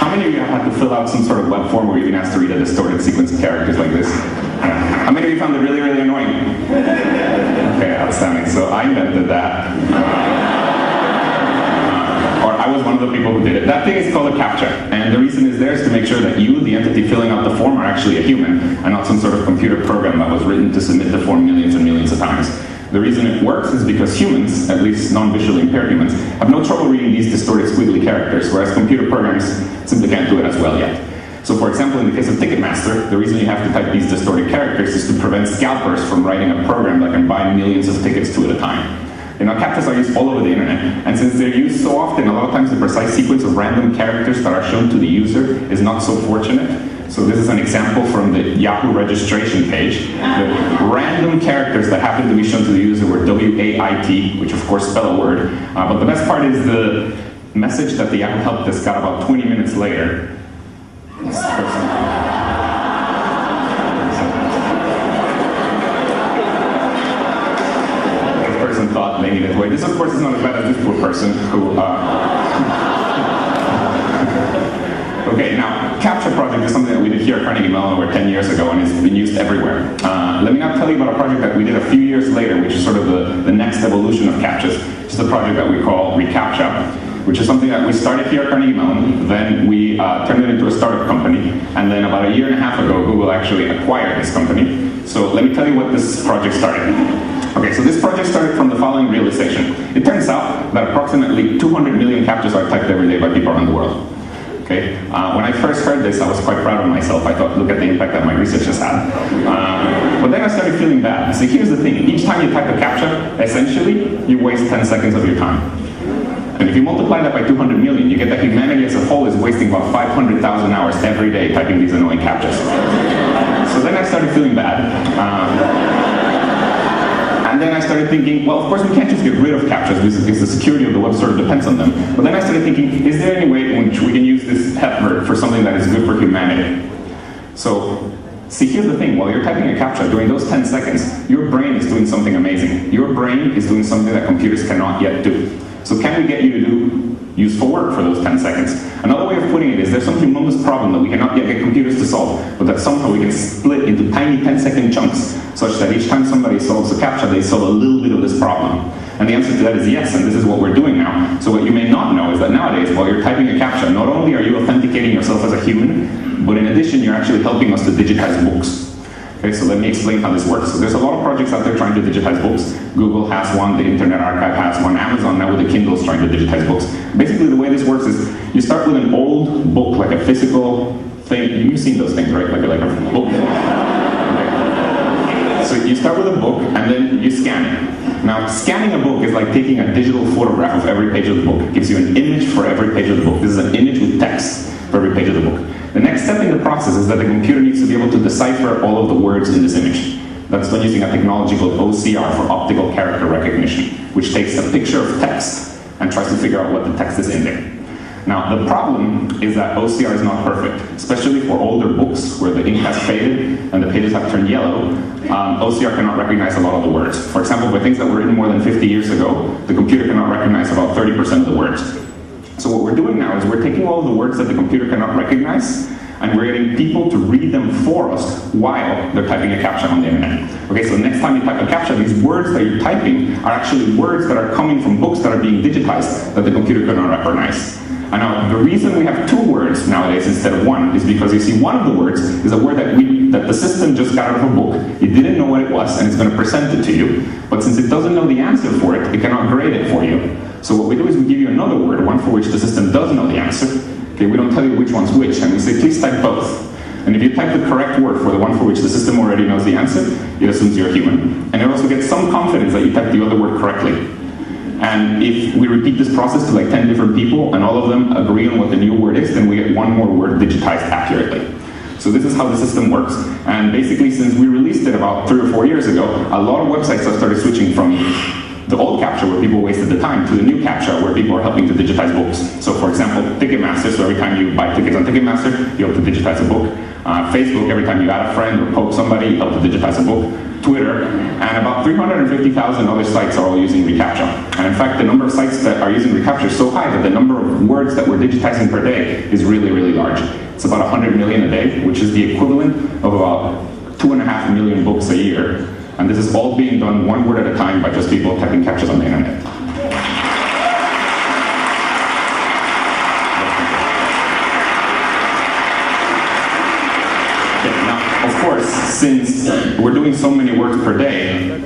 how many of you have had to fill out some sort of web form where you've been asked to read a distorted sequence of characters like this? How many of you found it really, really annoying? Okay, outstanding. So I invented that. Or I was one of the people who did it. That thing is called a CAPTCHA. And the reason is there is to make sure that you, the entity filling out the form, are actually a human and not some sort of computer program that was written to submit the form millions and millions of times. The reason it works is because humans, at least non-visually impaired humans, have no trouble reading these distorted squiggly characters, whereas computer programs simply can't do it as well yet. So for example, in the case of Ticketmaster, the reason you have to type these distorted characters is to prevent scalpers from writing a program that can buy millions of tickets to at a time. You know, CAPTCHAs are used all over the internet, and since they're used so often, a lot of times the precise sequence of random characters that are shown to the user is not so fortunate. So this is an example from the Yahoo registration page. The random characters that happened to be shown to the user were W-A-I-T, which of course spell a word. But the best part is the message that the Yahoo help desk got about 20 minutes later. This person thought they needed to wait. This of course is not as bad as this poor person who... Okay, now, CAPTCHA project is something that we did here at Carnegie Mellon over 10 years ago, and it's been used everywhere. Let me now tell you about a project that we did a few years later, which is sort of the next evolution of CAPTCHAs. It's a project that we call reCAPTCHA, which is something that we started here at Carnegie Mellon, then we turned it into a startup company, and then about a year and a half ago, Google actually acquired this company. So let me tell you what this project started. Okay, so this project started from the following realization. It turns out that approximately 200 million CAPTCHAs are typed every day by people around the world. Okay. When I first heard this, I was quite proud of myself. I thought, look at the impact that my research has had. But then I started feeling bad. So here's the thing. Each time you type a CAPTCHA, essentially, you waste 10 seconds of your time. And if you multiply that by 200 million, you get that humanity as a whole is wasting about 500,000 hours every day typing these annoying CAPTCHAs. So then I started feeling bad. And then I started thinking, well, of course we can't just get rid of CAPTCHAs because the security of the web sort of depends on them. But then I started thinking, is there any way in which we can use this heifer for something that is good for humanity? So, see, here's the thing. While you're typing a CAPTCHA, during those 10 seconds, your brain is doing something amazing. Your brain is doing something that computers cannot yet do. So can we get you to do useful work for those 10 seconds? Another way of putting it is there's some humongous problem that we cannot yet get computers to solve, but that somehow we can split into tiny 10-second chunks, such that each time somebody solves a CAPTCHA, they solve a little bit of this problem. And the answer to that is yes, and this is what we're doing now. So what you may not know is that nowadays, while you're typing a CAPTCHA, not only are you authenticating yourself as a human, but in addition, you're actually helping us to digitize books. Okay, so let me explain how this works. So there's a lot of projects out there trying to digitize books. Google has one, the Internet Archive has one, Amazon now with the Kindle is trying to digitize books. Basically the way this works is you start with an old book, like a physical thing. You've seen those things, right? Like a book. Okay. So you start with a book and then you scan it. Now, scanning a book is like taking a digital photograph of every page of the book. It gives you an image for every page of the book. This is an image with text for every page of the book. The next step in the process is that the computer needs to be able to decipher all of the words in this image. That's done using a technology called OCR, for optical character recognition, which takes a picture of text and tries to figure out what the text is in there. Now, the problem is that OCR is not perfect, especially for older books where the ink has faded and the pages have turned yellow. OCR cannot recognize a lot of the words. For example, for things that were written more than 50 years ago, the computer cannot recognize about 30% of the words. So what we're doing now is we're taking all of the words that the computer cannot recognize, and we're getting people to read them for us while they're typing a CAPTCHA on the internet. Okay, so next time you type a CAPTCHA, these words that you're typing are actually words that are coming from books that are being digitized that the computer cannot recognize. And now, the reason we have 2 words nowadays instead of 1 is because you see one of the words is a word that the system just got out of a book. It didn't know what it was, and it's going to present it to you. But since it doesn't know the answer for it, it cannot grade it for you. So what we do is we give you another word, one for which the system does know the answer. Okay, we don't tell you which one's which, and we say, please type both. And if you type the correct word for the one for which the system already knows the answer, it assumes you're a human. And it also gets some confidence that you typed the other word correctly. And if we repeat this process to like 10 different people, and all of them agree on what the new word is, then we get one more word digitized accurately. So this is how the system works. And basically, since we released it about 3 or 4 years ago, a lot of websites have started switching from the old CAPTCHA, where people wasted the time, to the new CAPTCHA, where people are helping to digitize books. So for example, Ticketmaster, so every time you buy tickets on Ticketmaster, you help to digitize a book. Facebook, every time you add a friend or poke somebody, you help to digitize a book. Twitter, and about 350,000 other sites are all using reCAPTCHA. And in fact, the number of sites that are using reCAPTCHA is so high that the number of words that we're digitizing per day is really, really large. It's about 100 million a day, which is the equivalent of about 2.5 million books a year. And this is all being done one word at a time by just people typing CAPTCHAs on the internet. Of course, since we're doing so many words per day,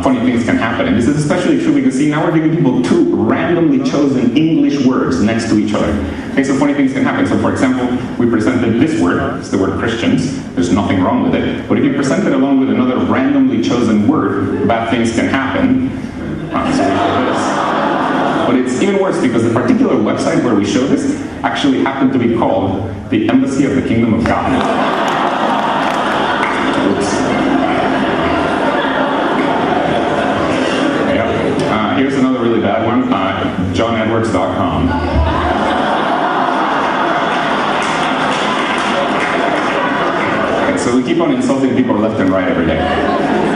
funny things can happen. And this is especially true because, see, now we're giving people two randomly chosen English words next to each other. Okay, so funny things can happen. So for example, we presented this word, it's the word Christians. There's nothing wrong with it. But if you present it along with another randomly chosen word, bad things can happen. But it's even worse because the particular website where we show this actually happened to be called the Embassy of the Kingdom of God. Here's another really bad one, johnedwards.com. Okay, so we keep on insulting people left and right every day.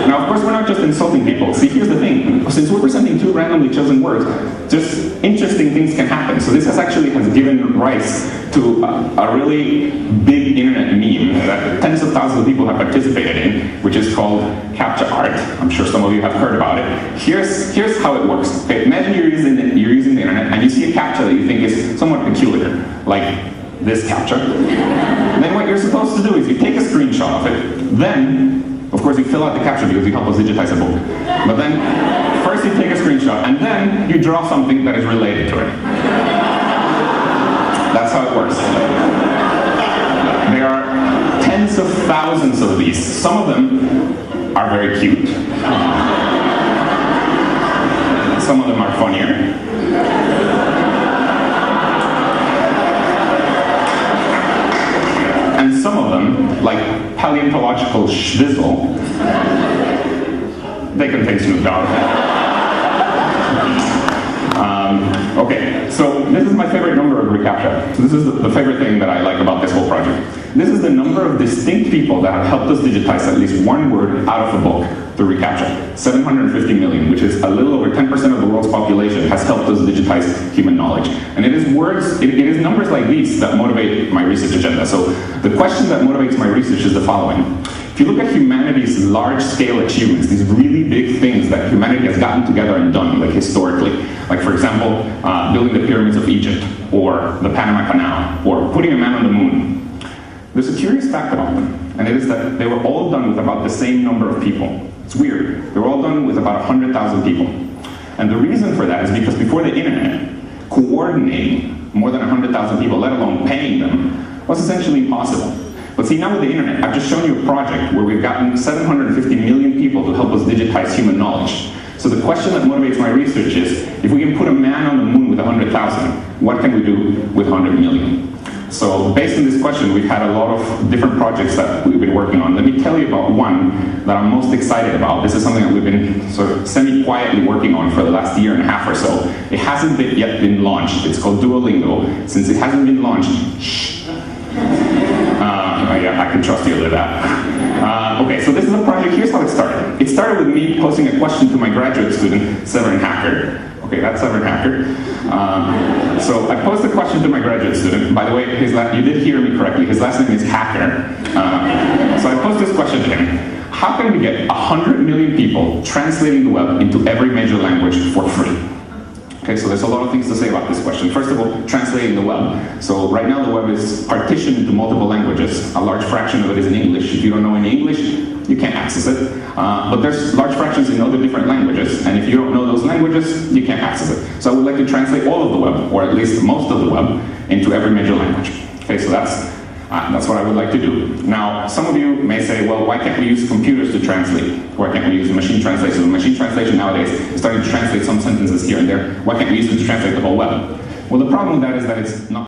Now, of course, we're not just insulting people. See, here's the thing. Since we're presenting two randomly chosen words, just interesting things can happen. So this has given rise to a really big internet meme that tens of thousands of people have participated in, which is called CAPTCHA art. I'm sure some of you have heard about it. Here's how it works. Okay, imagine you're using the internet and you see a CAPTCHA that you think is somewhat peculiar, like this CAPTCHA. Then what you're supposed to do is you take a screenshot of it, then, of course, you fill out the CAPTCHA because you help us digitize a book. But then, first you take a screenshot, and then you draw something that is related to it. That's how it works. There are tens of thousands of these. Some of them are very cute. Some of them are funnier. And some of them, like paleontological schwizzle, they contain Snoop Dogg. Okay, so this is my favorite number of reCAPTCHA. So this is the favorite thing that I like about this whole project. This is the number of distinct people that have helped us digitize at least one word out of a book through reCAPTCHA. 750 million, which is a little over 10% of the world's population, has helped us digitize human knowledge. And it is it is numbers like these that motivate my research agenda. So the question that motivates my research is the following. If you look at humanity's large-scale achievements, these really big things that humanity has gotten together and done, like historically, like for example, building the pyramids of Egypt, or the Panama Canal, or putting a man on the moon, there's a curious fact about them, and it is that they were all done with about the same number of people. It's weird. They were all done with about 100,000 people. And the reason for that is because before the internet, coordinating more than 100,000 people, let alone paying them, was essentially impossible. But see, now with the internet, I've just shown you a project where we've gotten 750 million people to help us digitize human knowledge. So the question that motivates my research is, if we can put a man on the moon with 100,000, what can we do with 100 million? So based on this question, we've had a lot of different projects that we've been working on. Let me tell you about one that I'm most excited about. This is something that we've been sort of semi-quietly working on for the last year and a half or so. It hasn't yet been launched. It's called Duolingo. Since it hasn't been launched, shh. Yeah, I can trust you with that. Okay, so this is a project. Here's how it started. It started with me posting a question to my graduate student, Severin Hacker. Okay, that's Severin Hacker. So I posed a question to my graduate student. By the way, you did hear me correctly. His last name is Hacker. So I posed this question to him. How can we get 100 million people translating the web into every major language for free? Okay, so there's a lot of things to say about this question. First of all, translating the web. So right now the web is partitioned into multiple languages. A large fraction of it is in English. If you don't know any English, you can't access it. But there's large fractions in other different languages, and if you don't know those languages, you can't access it. So I would like to translate all of the web, or at least most of the web, into every major language. Okay, so that's what I would like to do. Now, some of you may say, well, why can't we use computers to translate? Why can't we use machine translation? Machine translation nowadays is starting to translate some sentences here and there. Why can't we use it to translate the whole web? Well, the problem with that is that it's not